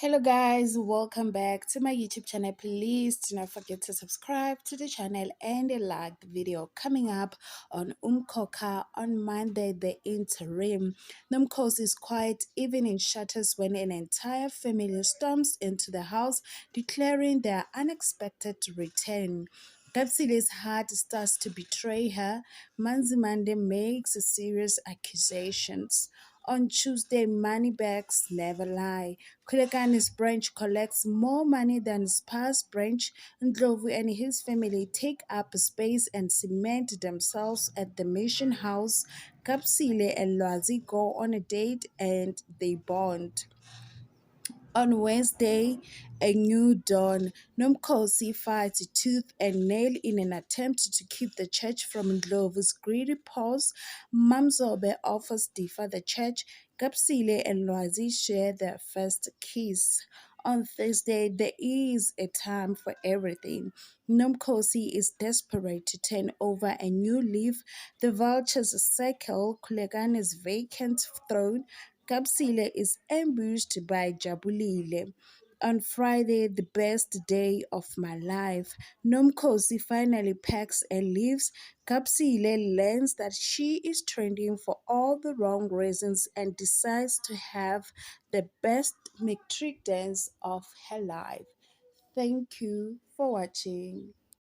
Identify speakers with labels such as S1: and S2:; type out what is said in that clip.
S1: Hello guys, welcome back to my YouTube channel. Please do not forget to subscribe to the channel and like the video. Coming up on Umkhokha on Monday, the interim. Nomkhosi's quiet evening shatters when an entire family storms into the house, declaring their unexpected return. Kapsile's heart starts to betray her. Manzimande makes serious accusations. On Tuesday, money bags never lie. Kulekani's branch collects more money than Spar's branch. Ndlovu and his family take up space and cement themselves at the mission house. Kapsile and Lwazi go on a date and they bond. On Wednesday, a new dawn, Nomkhosi fights tooth and nail in an attempt to keep the church from Ndlovu's greedy paws. Mamzobe offers Difa the church. Kapsile and Lwazi share their first kiss. On Thursday, there is a time for everything. Nomkhosi is desperate to turn over a new leaf. The vultures circle Kulegani's vacant throne. Kapsile is ambushed by Jabulile. On Friday, the best day of my life, Nomkhosi finally packs and leaves. Kapsile learns that she is trending for all the wrong reasons and decides to have the best metric dance of her life. Thank you for watching.